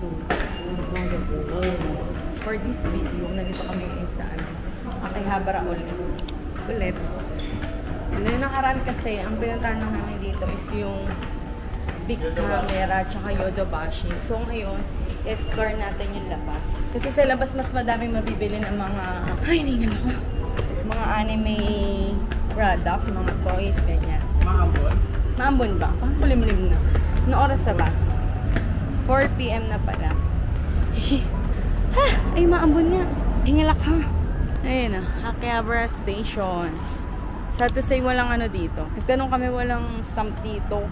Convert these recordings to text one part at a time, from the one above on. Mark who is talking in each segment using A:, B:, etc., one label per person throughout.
A: So, for this video, nandito kami sa Akihabara ulit. Noong nakaraan kasi, ang pinuntahan namin dito is yung big camera tsaka Yodobashi. So ngayon, explore natin yung labas. Kasi sa labas mas madaming mabibili ng mga hiningal ako. Mga anime product, mga toys, ganyan.
B: Maambon?
A: Maambon ba? Parang kulimlim na. Anong oras na ba? 4 PM na pala. Ha! Ay, maambon nga. Hingalak ha. Ayun na, Akihabara Station. Sad to say, walang ano dito. Nagtanong kami, walang stamp dito.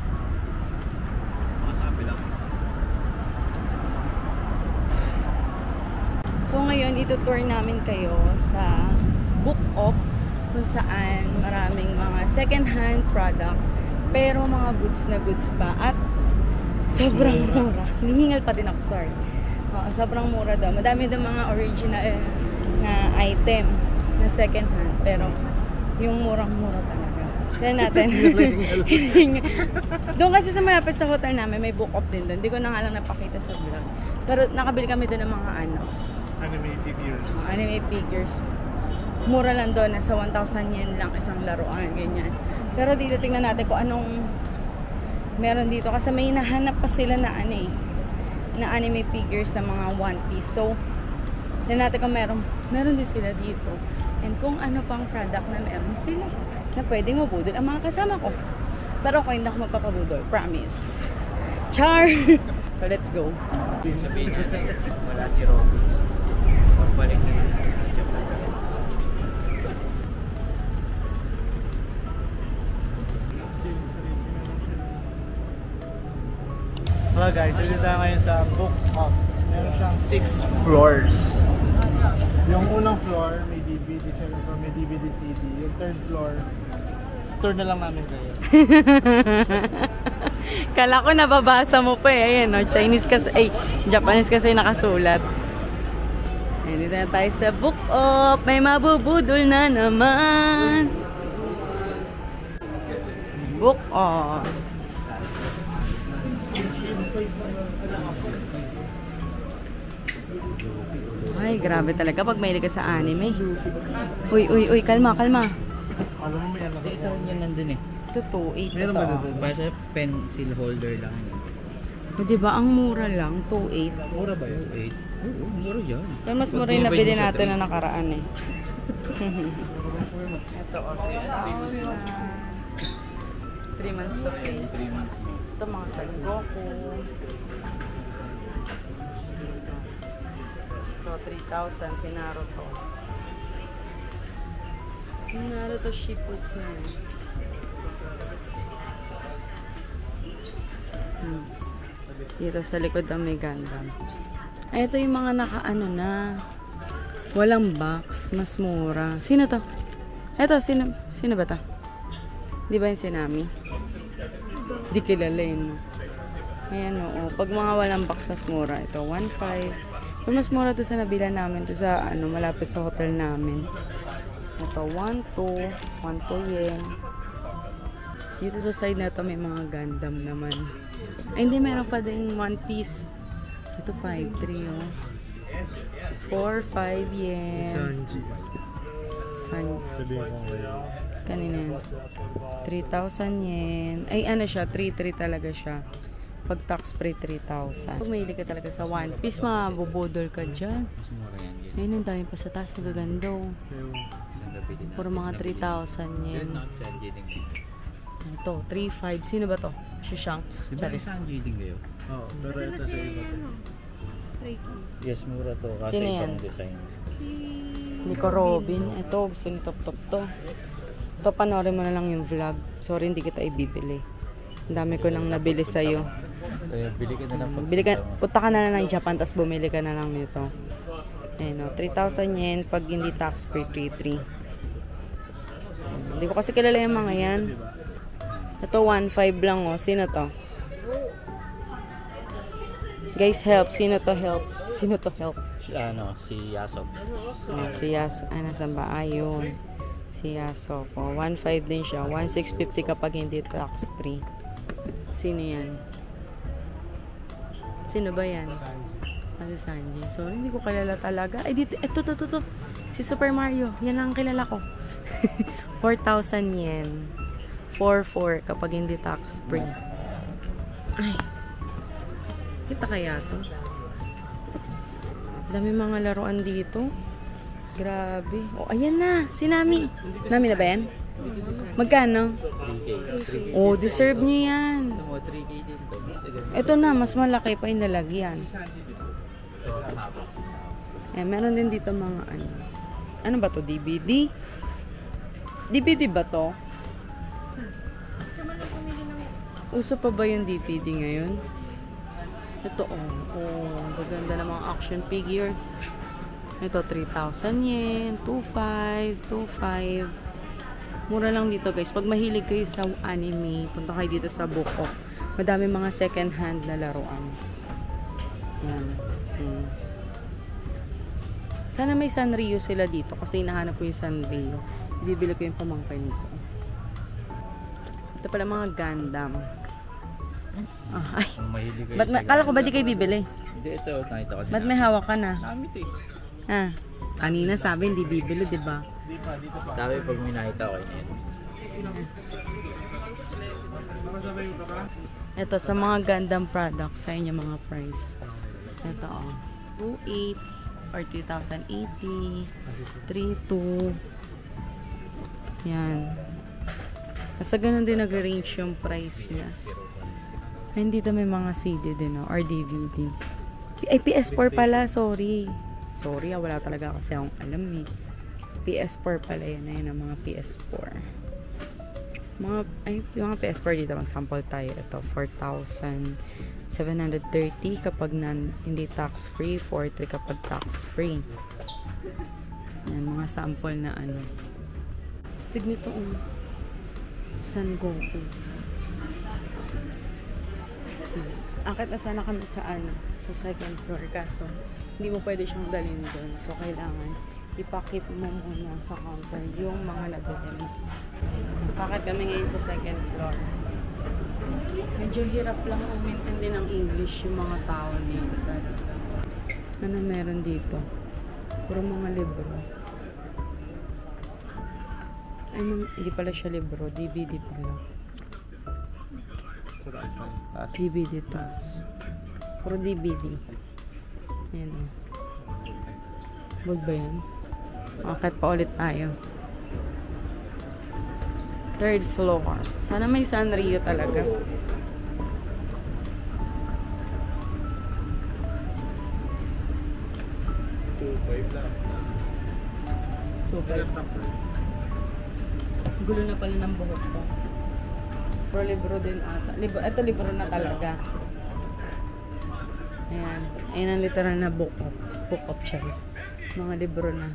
B: Masabi lang.
A: So ngayon, itutour namin kayo sa Book Off, kung saan maraming mga second-hand product, pero mga goods na goods pa. At sobrang mura. Hinihingal pa din ako, sorry. Sobrang mura daw. Madami daw mga original na item na second-hand, pero yung murang-mura talaga. Kaya natin. Doon kasi sa malapit sa hotel namin, may Book Off din doon. Hindi ko na nga lang napakita sa vlog. Pero nakabili kami doon ng mga
B: Anime figures.
A: Anime figures. Mura lang doon. Nasa 1,000 yen lang isang laruan. Ganyan. Pero dito tingnan natin kung anong meron dito. Kasi may nahanap pa sila na na anime figures na mga One Piece. So, tingnan natin kung meron din sila dito. And kung ano pang product na meron sila na pwedeng mabudol ang mga kasama ko. Pero ako hindi ako magpapabudol. Promise. Char! So, let's go.
B: Sabihin natin, wala si Robby. Magbalik na yun. Well guys, dito tayo ngayon sa Book Off. Meron siyang 6 floors. Yung unang floor, may DVD, second floor, may DVD CD. Yung third floor, tour na lang namin kayo.
A: Kala ko nababasa mo pa eh. Ayan, no? Chinese kasi, ay, Japanese kasi nakasulat. Ayan, dito na tayo sa Book Off. May mabubudol na naman. Book Off. Ay, grabe talaga pag mahilig ka sa anime. Uy, kalma.
B: Alam mo may alam
C: Ito rin yan nandun eh.
A: Ito, 2.8.
B: Meron ba doon?
C: Basta pencil holder lang yun.
A: O, diba, ang mura lang, 2.8.
B: Mura ba yun?
C: 8. Oo, mura yan.
A: Pero mas mura yung nabili natin na nakaraan eh. Ito, 3 months to pay.
C: 3 months.
A: Ito, mga Son Goku. Ito, 3,000 si Naruto. Naruto Shippuden. Dito sa likod ang may Gundam. Ay, ito yung mga nakaano na. Walang box. Mas mura. Sino to? Ito, sino ba to? Di ba yung Sinami? Di kilala yun. Ayan, oo. Pag mga walang box, mas mura. Ito, 1.5. Pero mas mura to sa nabila namin. To sa, malapit sa hotel namin. Ito, 1.2. 1.2 yen. Dito sa side na to may mga Gundam naman. Ay, hindi. Meron pa din One Piece. Ito, 5.3, oh. 4.5 yen.
B: Sanji. Sabihin ko ngayon.
A: Kanina yan. 3,000 yen. Ay, ano siya? 3.3 talaga siya. Pag tax free, 3,000. Kung mahilig ka talaga sa One Piece, mabubudol ka dyan.
C: Mas mura yan dyan.
A: Ayun, ang dami pa sa taas. Magaganda.
C: Isang gabi din.
A: Puro mga 3,000 yen.
C: Yun, Sanji din.
A: Ito, 3.5. Sino ba to? Si Shanks.
C: Diba
A: Charis.
C: Sanji din kayo?
B: Oo, pero ito sa iba.
C: Yes, mura to. Kasi
A: Sino yan?
C: ibang design.
A: Nico Robin. Ito, gusto ni Top to. Ito, panoorin mo na lang yung vlog. Sorry, hindi kita ibibili. Ang dami ko nang nabili sa'yo.
C: Kaya bili ka na lang
A: Punta ka na lang ng Japan, tapos bumili ka na lang nito. Ayun, 3,000 yen pag hindi tax free, 3.3. Hindi ko kasi kilala yung mga yan. Ito, 1.5 lang, oh. Sino to? Guys, help. Sino to help?
C: Si Yasop.
A: Si Yas. Nasaan ba? Ayun. Si Yasop. 1.5 din siya. 1,650 kapag hindi tax free. Sino yan? Sino ba yan? Si Sanji. So, hindi ko kilala talaga. Ay, dito. Ito. Si Super Mario. Yan ang kilala ko. 4,000 yen. 4,400 kapag hindi tax free. Ay. Kita kaya to? Dami mga laruan dito. Grabe. Oh, ayan na. Si Nami. Nami na ba yan? Magkano?
C: 3K.
A: Oh, deserve nyo yan.
C: Mo 3K din to.
A: Ito na, mas malaki pa yung lalagyan.
C: So, haba.
A: Eh, meron din dito mga ano. Ano ba to? DVD? DVD ba to? Uso pa ba yung DVD ngayon? Ito, gaganda ng mga action figure. Ito, 3,000 yen, 2,500. Mura lang dito guys. Pag mahilig kayo sa anime, punta kayo dito sa Book Off. Madami mga second hand na laruan. Yan. Sana may Sanrio sila dito kasi hinahanap ko yung Sanrio. Ibibili ko yung pamangkin ko. Ito pala mga Gundam. Ay.
C: Kung mahilig kayo
A: Ba't kala ko ba di kayo bibili?
C: Hindi, ito. Nakita ko
A: Ba't may hawak ka na?
C: Namit eh.
A: Ah, kanina sabi hindi bibili, di ba?
B: Dito pa.
C: Sabi pag may nakita ko yun.
B: Nakasabay mo ka ba?
A: Ito, sa mga Gundam products, sa inyo mga price. Ito, 2,800 or 2,080, 3,200. Yan. Basta ganun din nag-range yung price niya. Ay, dito may mga CD din, or DVD. Ay, PS4 pala, sorry. Sorry, wala talaga kasi akong alam eh. PS4 pala yan, ayun ang mga PS4. Yung mga PS4 dito, mag-sample tayo. Ito, 4,730 kapag hindi tax-free, 4,300 kapag tax-free. Yan, mga sample na ano. Stig nito, San Goku. Akit na sana kami sa sa second floor, kaso hindi mo pwede siyang dalhin doon. So, kailangan ipakip mo muna sa counter yung mga nabili mo. Bakit kami ngayon sa second floor? Medyo hirap lang umintindi ng English yung mga tao dito. Ano meron dito? Puro mga libro. Ay, hindi pala siya libro. DVD pala.
B: Sa taas na. Taas.
A: DVD to. Puro DVD. Ayan o. Bold ba yan? Akit pa ulit tayo. Third floor. Sana may Sanrio talaga. Gulo na pala ng buhok ko. Pero libro din ata. Ito libro na talaga. Ayan. Ayan ang literal na book of choice. Mga libro na.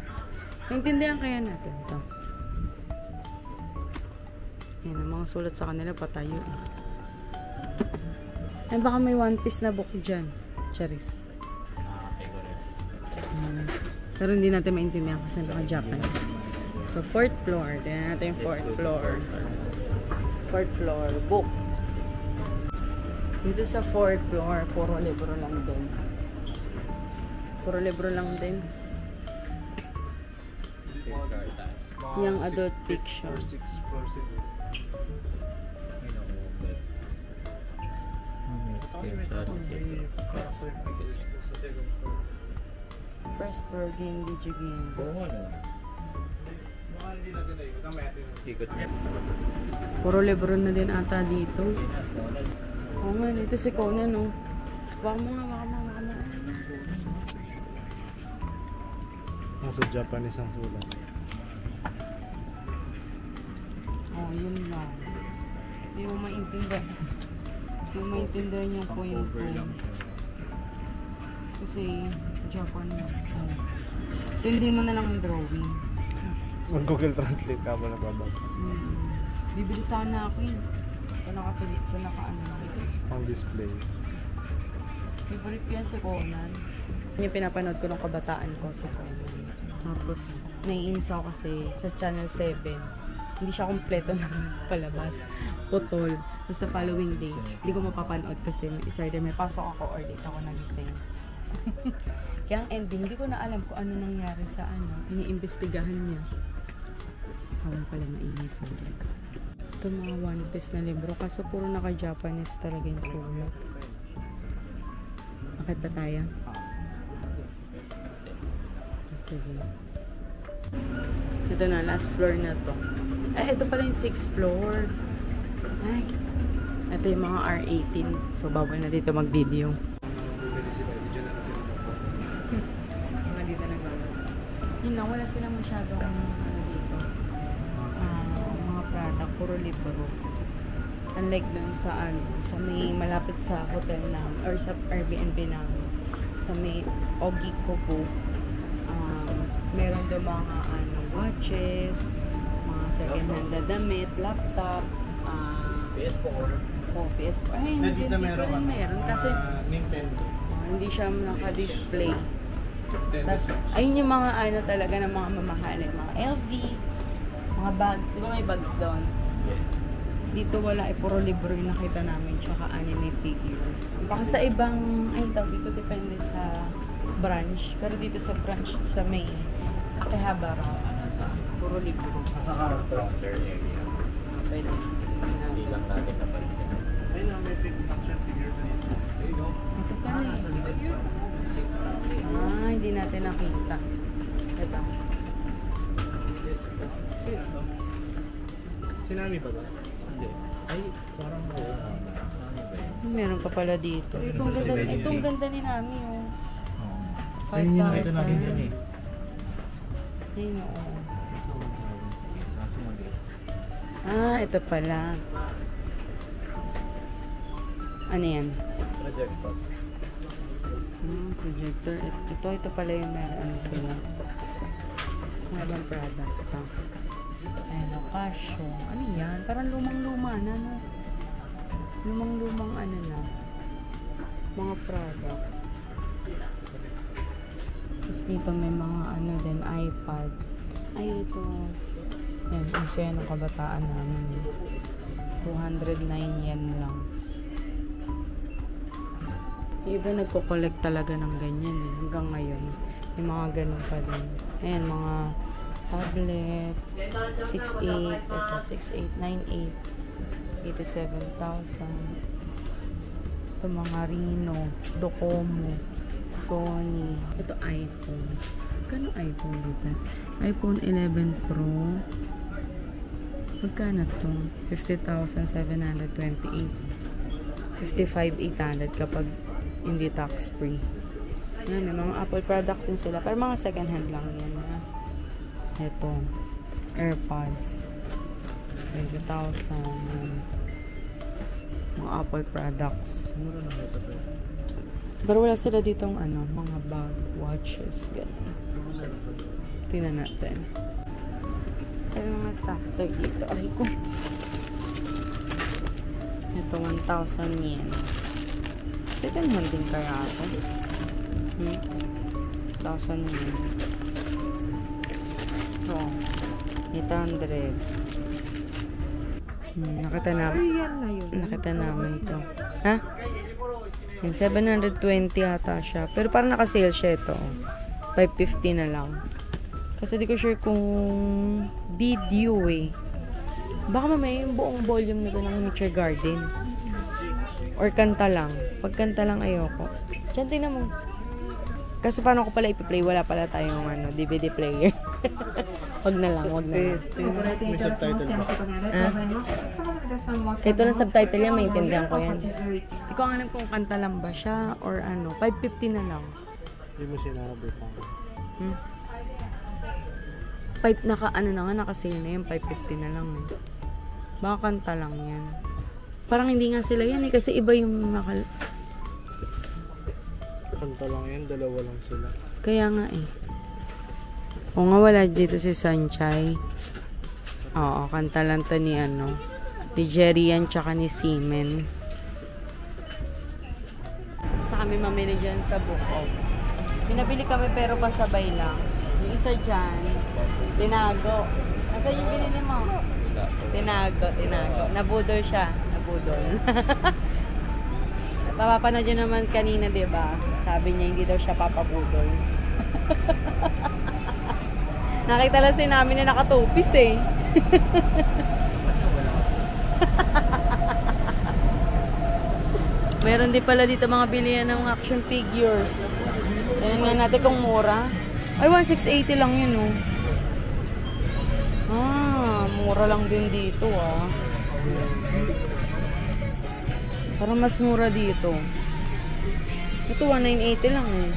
A: Maintindihan kaya natin ito. Ayan, ang mga sulat sa kanila patayo eh. Ay, baka may One Piece na book dyan. Charis. Pero hindi natin maintindihan kasi naka-Japanese. So, 4th floor. Tignan natin yung 4th floor. 4th floor. Book. Dito sa 4th floor, puro libro lang din. Puro libro lang din. Yung adult fiction. First floor game, video game.
C: Ikot niya.
A: Puro libro na din ata dito. Oo nga, dito si Conan, no? Baka mo.
B: Nasa Japanese ang sulat.
A: Oh, yun lang. Hindi mo maintindihan. Hindi mo maintindihan yung point ko. Kasi, Japanese. Hindi mo na lang ang drawing.
B: Mag-Google Translate ka ba nababasa?
A: Bibili sana ako yun. Naka-Philip ko, naka-ano.
B: Ang display.
A: Favorite ko yan si Conan. Yung pinapanood ko nung kabataan ko si Conan. Tapos, naiinis ako kasi sa Channel 7. Hindi siya kompleto ng palabas. Putol. Tapos the following day, hindi ko mapapanood kasi it's either may pasok ako or dito ako nagising. Kaya ang ending, hindi ko na alam kung ano nangyari sa iniimbestigahan niya. Hawang pala maingay, sorry. Ito mga One Piece na libro, kaso puro naka-Japanese talaga yung sulat. Bakit ba tayo? Sige. Ito na, last floor na to. Ay, ito pala yung 6th floor. Ay, ito yung mga R18. So, bawal na dito mag-video. Mga dito nagbabasa. Yun na, wala silang masyadong dito. Mga product, puro libro. Unlike dun sa sa may malapit sa hotel namin or sa Airbnb namin. Sa may Ogikobu. Meron doon mga watches, mga second-hand na damit, laptop,
C: PS4.
A: PS4. Ay, hindi
B: Dito
A: rin meron. Kasi
B: Nintendo.
A: hindi siya naka-display. Tapos, ayun yung mga talaga ng mga mamahalin. Mga LV, mga bags. Di ba may bags doon? Dito wala, puro libro yung nakita namin, tsaka anime figure. Baka sa ibang, dito depende sa branch. Pero dito sa branch, sa may Akihabara, puro libro.
B: Sa car.
C: Counter area.
A: Pwede.
C: Hindi lang natin naman.
B: Ayun na, may action figure na dito.
A: Ito pa na
B: Nasa likod.
A: hindi natin nakita. Ito.
B: Sinami ba ba?
C: Hindi. Ay, parang oo. Ano ba yun?
A: Meron pa pala dito. Itong ganda ni Nami, oh.
B: Ayun yung nakita
A: 5,000.
B: natin sa ni.
A: Ayun, oo.
C: Kaso
A: Ito pala. Ano yan?
C: projector.
A: Projector. Ito pala yung meron sila. Mga ibang product ito. Ayan, Casio. Ano yan? Parang lumang-luma na, no? Lumang-lumang na. Mga product. Tapos dito may mga din, iPad. Ay, ito. Yan, uso yan ang kabataan namin. 209 yen lang. Yung iba nagko-collect talaga ng ganyan hanggang ngayon. Yung mga ganun pa din. Ayan, mga tablet. 6.8. Ito, 6.8, 9.8. 87,000. Ito mga Reno, Docomo, Sony. Ito iPhone. Kano iPhone dito? iPhone 11 Pro. Magkano to? 50,728. 55,800 kapag hindi tax free. Yan, may mga Apple products din sila. Pero mga second hand lang yan. Ha? Ito. AirPods. 20,000. Mga Apple products.
B: Mura na ito.
A: Pero wala sila ditong mga bag, watches, gano'n. Tingnan natin. Ay, mga stock toy dito. Aray ko. Ito, 1,000 yen. Second hand din kaya ako. 1,000 yen. So, 800. Nakita namin ito. Ha? Yung 720 ata siya. Pero parang naka-sale siya ito. 550 na lang. Kasi di ko sure kung video Baka mamaya yung buong volume nito ng Nature Garden. Or kanta lang. Pag kanta lang ayoko. Diyan, tingnan mo. Kasi paano ko pala ipi-play? Wala pala tayong DVD player. Wag na lang.
B: May subtitle ba?
A: Ito lang subtitle yan, maintindihan ko yan. Hindi ko alam kung kanta lang ba siya or 550 na lang.
B: Hindi mo sinabi pa.
A: Naka-sale na yan, 550 na lang Baka kanta lang yan. Parang hindi nga sila yan kasi iba yung
B: Kanta lang yan, dalawa lang sila.
A: Kaya nga O nga, wala dito si Sanchay. Oo, kanta lang to ni ni Jerry yan tsaka ni Seaman. Basta kami mamili dyan sa Book Off. Pinabili kami pero pasabay lang. Yung isa dyan, tinago. Nasaan yung binili mo?
C: Wala.
A: Tinago. Nabudol siya. Nabudol. Papapanood yun naman kanina, di ba? Sabi niya hindi daw siya papabudol. Nakita lang si namin na nakatupis eh. Meron din pala dito mga bilihan ng action figures. Tignan nga natin kung mura. Ay, 1,680 lang yun, oh. Ah, mura lang din dito, ah. Parang mas mura dito. Ito, 1,980 lang, eh.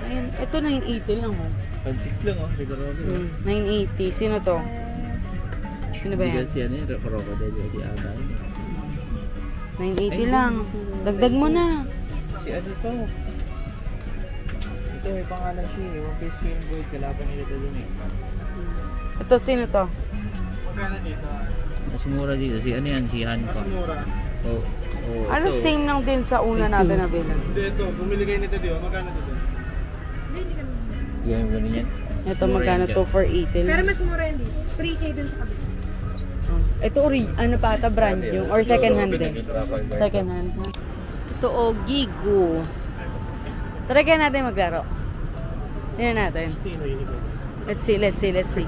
A: Ayan, ito 980 lang, oh.
C: 1,600 lang, oh.
A: 980. Sino to? Sino ba yan?
C: Si ano yun, crocodile, si Ada yun.
A: 980 lang. Dagdag mo na.
C: Si ano to? Ito may pangalan siya eh. One Piece Swing Boy. Kalaban nila ito dun eh.
A: Ito, sino to?
B: Magkano dito?
C: Mas mura dito. Si ano yan? Si Han
B: Mas
C: pa.
B: mura.
C: Oh, oh,
A: Ano,
C: ito.
A: same lang din sa una natin na bilang.
B: Hindi, ito. Bumili kayo nito dito. Magkano dito?
C: Yung ganun yan.
A: Ito, magkano to? 480 lang.
D: Pero mas mura yun dito. 3K dun sa kabila.
A: Ito, ano pa ata, brand yung, or second hand din? Second hand. Ito, Gigo. Try kaya natin maglaro. Tingnan natin.
B: Stino unicorn.
A: Let's see.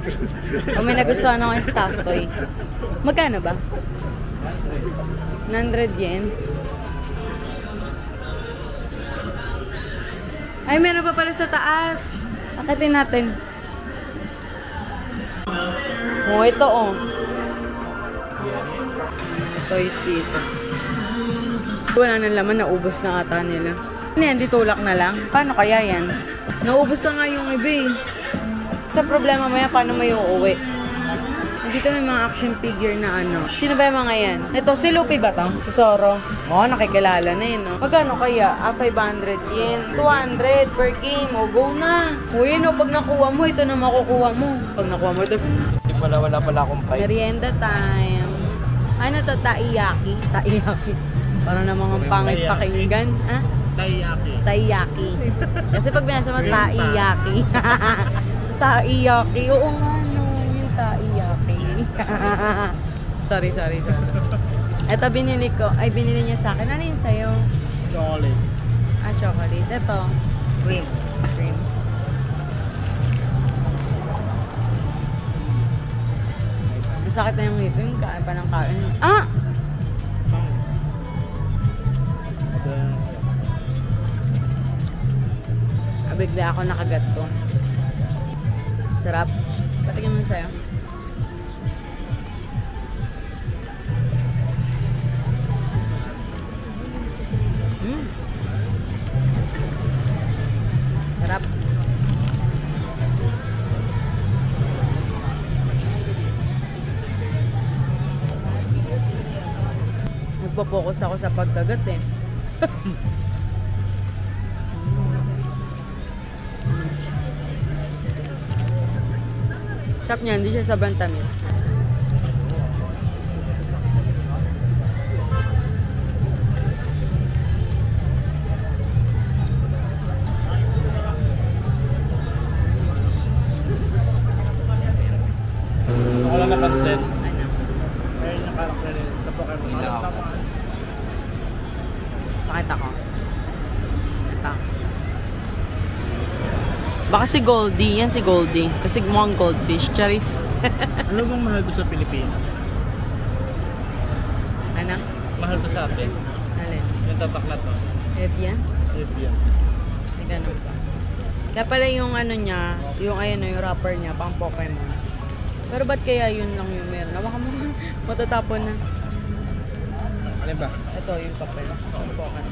A: Kung may nagustuhan ako yung staff toy. Magkano ba? 100 yen. Ay, meron pa pala sa taas. Akitin natin. Oh, ito oh. Toys dito. Wala na laman, naubos na ata nila. Ano yan, di tulak na lang? Paano kaya yan? Naubos na nga yung iba eh. Sa problema mo yan, paano mo yung uuwi? Dito may mga action figure na ano. Sino ba yung mga yan? Ito, si Luffy ba to? Si Zoro? Oo, nakikilala na yun, no? Magkano kaya? 500 yen. 200 per game. O, go na. O, yun o, pag nakuha mo, ito na makukuha mo. Pag nakuha mo, ito.
C: Wala pala akong fight.
A: Merienda time. Ano to? Taiyaki? Taiyaki. Parang na mga pangit pakinggan. Ha?
B: Taiyaki.
A: Taiyaki. Kasi pag binasa mo, taiyaki. Taiyaki. Oo nga, no. Yung taiyaki. Sorry. Ito binili ko. Ay, binili niya sa akin. Ano yun sa'yo?
B: Chocolate.
A: Ah, chocolate. Ito.
B: Cream.
A: Cream. Masakit na yung ngipin. Kain pa ng kain. Ah! Bigla ako nakagat ko. Sarap. Patigyan mo sa'yo. Sarap. Nagpo-focus ako sa pagkagat eh. Shop niya, hindi siya sobrang tamis.
B: Ako lang napansin. Ayun yung karakter rin sa Pokemon.
A: Pakita ko. Ito. Baka si Goldie. Yan si Goldie. Kasi mukhang goldfish. Charis.
B: Ano bang mahal to sa Pilipinas?
A: Ano?
B: Mahal to sa atin.
A: Alin?
B: Yung tatak na to.
A: Evian?
B: Evian.
A: Hindi ganun pa. Kaya pala yung ano niya, yung ayun yung wrapper niya, pang Pokemon. Pero ba't kaya yun lang yung meron? Nawa ka mo. Matatapon na.
B: Ano ba?
A: Ito yung papel. Pang Pokemon.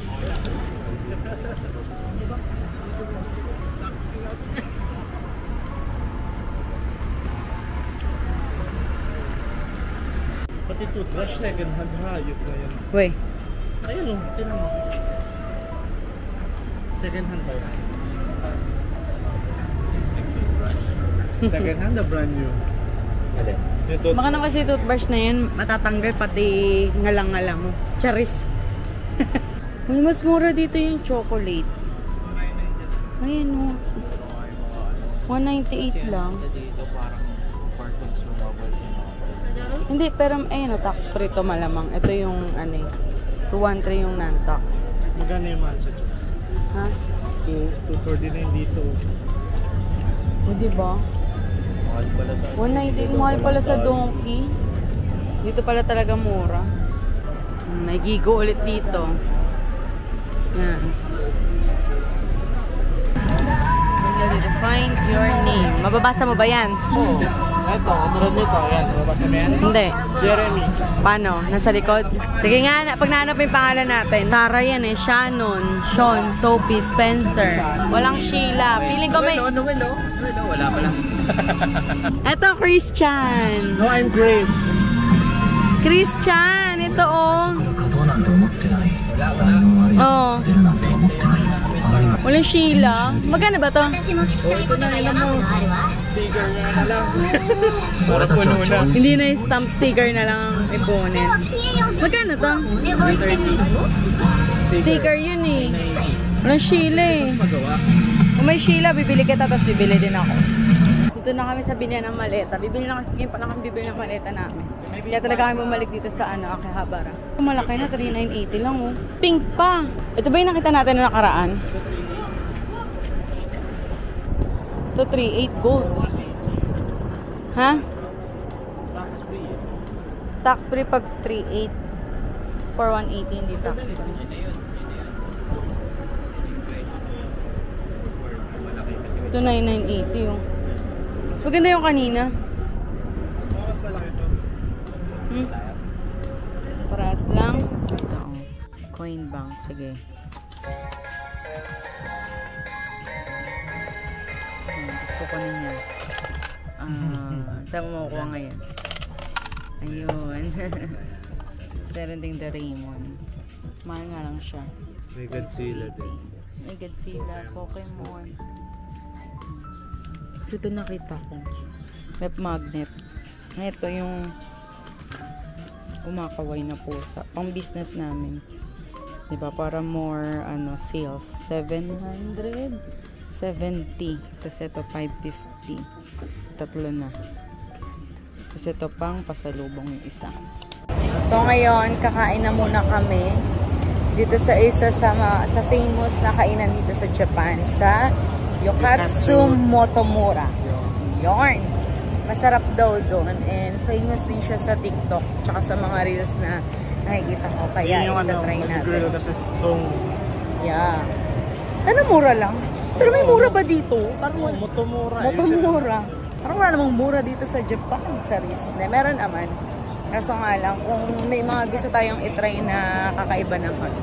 B: Pati toothbrush na, ganun hayop na yan.
A: Wey.
B: Ayun o, tinan mo. Second hand ba yan? Second hand na brand new.
C: Alin?
B: Yung tooth-
A: Baka naman kasi toothbrush na yun, matatanggal pati ngalang-ngala mo. Charis. May mas mura dito yung chocolate. Ayan o. 198 lang.
C: Dito parang 40
A: Hindi, pero ayun, tax free to malamang. Ito yung, 213 yung non-tax.
B: Magkano yung matcha dyan?
A: Ha?
B: 249 dito.
A: O, diba?
C: Mahal pala sa...
A: 190, mahal pala sa Donkey. Dito pala talaga mura. May gigo ulit dito. Yan. Find your name. Mababasa mo ba yan?
B: Oo. Ito, katulad nito. Ayan, mabasa mo yan?
A: Hindi.
B: Jeremy.
A: Paano? Nasa likod? Sige nga, pag nahanap mo yung pangalan natin. Tara yan eh. Shannon, Sean, Sophie, Spencer. Walang Sheila. Piling ko may...
C: Wala pala.
A: Eto, Christian.
B: No, I'm Grace.
A: Christian, ito oh. Oh. Walang Sheila. Magkano ba to?
B: Ito na, ilan mo. Sticker nga na lang. Para puno na.
A: Hindi na yung stamp sticker na lang ang ipunin. Magkano to?
B: 30.
A: Sticker yun eh. Walang Sheila eh. Kung may Sheila, bibili kita tapos bibili din ako. Dito na kami sa binyan ng maleta. Bibili na kasi pa lang kami bibili ng maleta namin. Kaya talaga kami bumalik dito sa Akihabara. Malaki na, 3,980 lang oh. Pink pa! Ito ba yung nakita natin na nakaraan? Ito 3,800 gold. Ha?
B: Tax free.
A: Tax free pag 3,800. For 180 hindi tax free. Ito 9,980 oh. Mas maganda yung kanina.
B: Mas malaki ito.
A: Paras lang. Ito oh. Coin bank. Sige. Tapos kukunin niya. Saan mo makukuha ngayon? Ayun. Meron ding the Raymond. Mahal nga lang siya.
B: May Godzilla din.
A: May Godzilla, Pokemon. Kasi ito nakita ko. Rep magnet. Ito yung kumakaway na pusa. Pang business namin. Diba? Para more sales. 770. Tapos ito 550. Tatlo na. Tapos ito pang pasalubong yung isa. So ngayon, kakain na muna kami dito sa isa sa famous na kainan dito sa Japan, sa Yokatsu Motomura. Yorn! Masarap daw doon and famous din siya sa TikTok tsaka sa mga reels na nakikita ko. Kaya ito-try natin.
B: Grill kasi stone.
A: Yeah. Sana mura lang. Pero may mura ba dito? Parang
B: Motomura.
A: Motomura. Parang wala namang mura dito sa Japan. Charis. Meron naman. Kaso nga lang, kung may mga gusto tayong itry na kakaiba naman,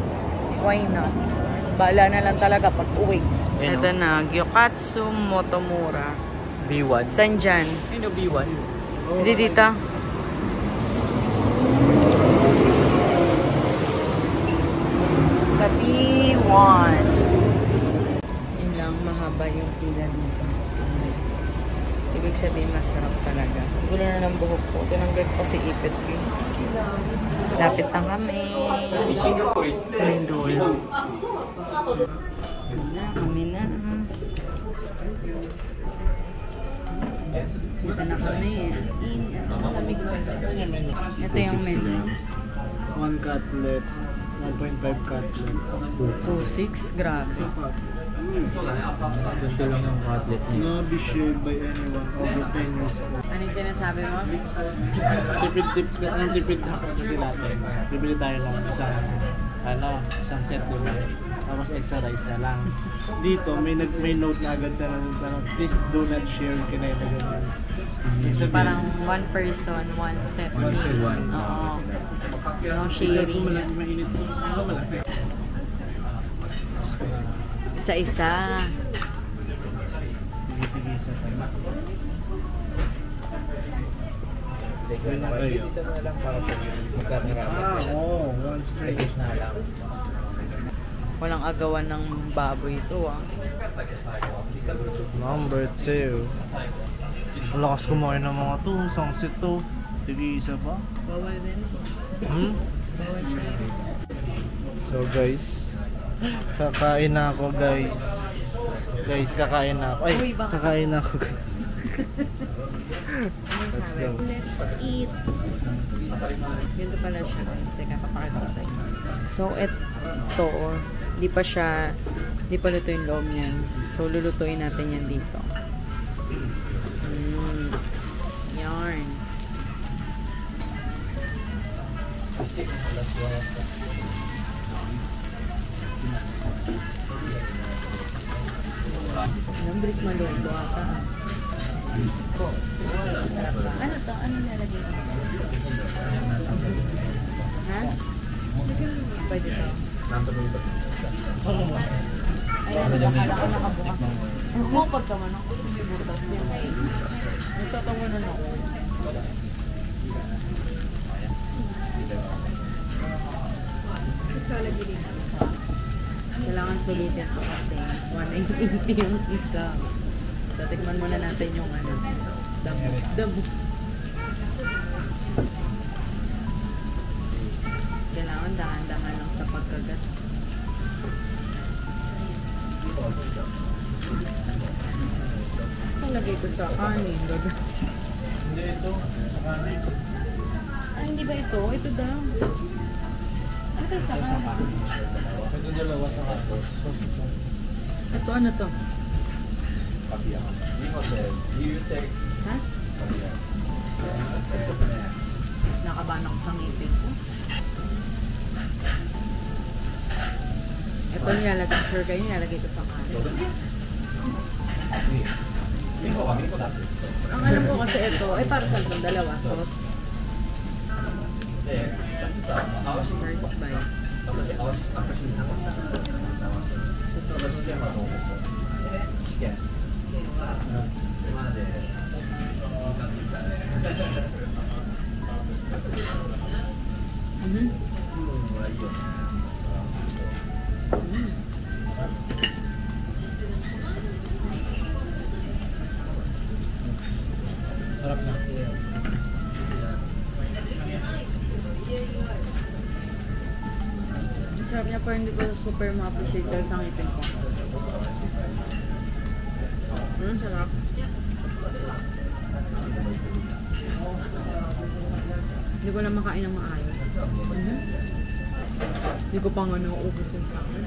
A: why not? Bala na lang talaga pag uwi. Ito na, Gyokatsu Motomura.
C: B1.
A: San dyan?
C: Ano B1?
A: Hindi dito. Sa B1. Yun lang, mahaba yung pila dito. Ibig sabihin, masarap talaga. Gulo na ng buhok ko. Tinanggal ko si ipit ko. Lapit na kami. Sindol. Kami na. Dito na kami. Ito yung menu.
B: 1 cutlet. 1.5 cutlet.
A: 2.6. Grabe.
C: Ganito lang yung cutlet niya.
B: No be shared by anyone over 10 years old.
A: Ano yung sinasabi mo?
B: Tipid tips ka, ang tipid hacks kasi natin. Bibili tayo ng isang set, diba? Tapos extra rice na lang. Dito, may note na agad sa please do not share, kinaya na ganyan.
A: So parang one person, one set
C: One
A: meal.
C: set, one.
A: Oo. No sharing.
B: Mainit mo. Ano malaki?
A: Isa-isa.
B: Sige, isa tayo. Ayun na kayo.
C: Dito na lang para pag magkakarami.
B: Oo, one straight.
C: Na lang.
A: Walang agawan ng baboy ito ah.
B: Number 2. Ang lakas kumain ng mga to. Isang set to. Sige, isa pa.
A: Bawal din. Bawal siya.
B: So guys, kakain na ako guys. Guys, kakain na ako. Ay,
A: Uy, baka-
B: kakain na ako guys. Let's go.
A: Let's eat. Ganito pala siya. Teka, papakita ko sa inyo. So, ito, di pa luto yung loob niyan. So, lulutuin natin yan dito. Yarn. Ang bilis maluto ata. Ano to? Ano nilalagay mo? Ha? Pwede to. Ay, nakakala ko nakabukas. Kumapag naman ako. May butas yun. Nagtatawanan ako. Kailangan sulitin ko kasi 180 yung isa. Tatikman muna natin yung ano. Dabo. Kailangan dahan-dahan lang sa pagkagat. Lagay ko sa kanin.
B: Hindi ito. Sa kanin.
A: Ay, hindi ba ito? Ito daw. Ito sa kanin.
B: Ito dalawa sa kanin.
A: Ito ano to? Ha? Nakabanak sa ngipin ko. Ito nilalagay, sure kayo nilalagay ko sa kanin. Ang alam ko kasi ito, ay para sa itong dalawa sauce. First bite.
B: Sarap na.
A: Sarap niya pero hindi ko super ma-appreciate dahil sa ngipin ko. Sarap. Hindi ko na makain ng maayos. Hindi ko pa nga nauubos yun sa akin.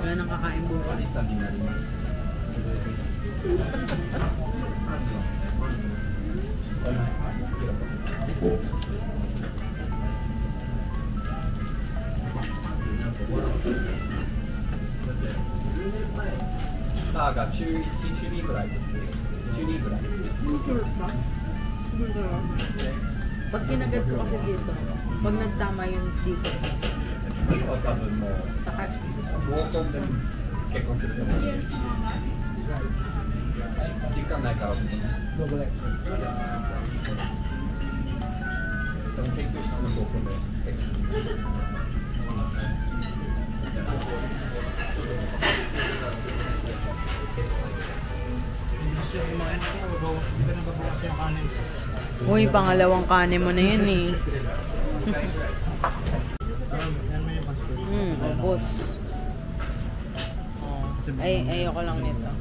A: Wala nang kakain bukas. Pag kinagat ko kasi dito, pag nagtama yung dito, saka,
B: Double X. Hindi ka nababawas yung kanin.
A: uy, pangalawang kanin mo na yun eh.
B: Yan may pastor.
A: Ubos. Ay, ayoko lang nito.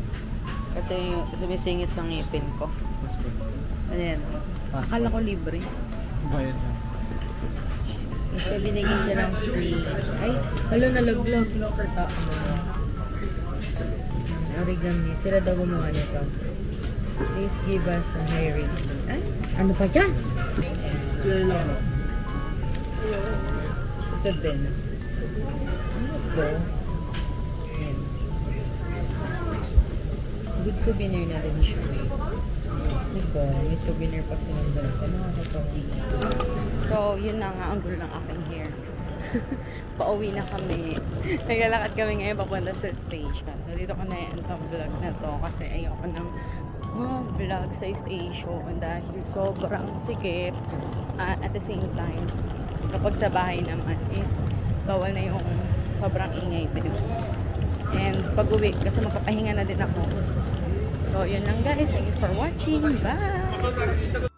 A: Kasi sumisingit sa ngipin ko. Ayan. Akala ko libre.
B: Bayad na.
A: Kasi binigay silang free. Ay, halo nalaglag. Origami. Sila daw gumawa nito. Please give us a high rating. Ay, ano pa dyan?
B: Sila lang.
A: Ito din. Ano ito? Ayan. Good souvenir na rin siya. Ito, may souvenir pa silang dalawa. Nakakatawa. So, yun na nga ang gulo ng aking hair. Pauwi na kami. Naglalakad kami ngayon papunta sa station. So, dito ko na yan itong vlog na to kasi ayoko nang vlog sa station dahil sobrang sikip. At the same time, kapag sa bahay naman is bawal na yung sobrang ingay din. And pag-uwi, kasi magpapahinga na din ako. So, yun lang guys. Thank you for watching. Bye!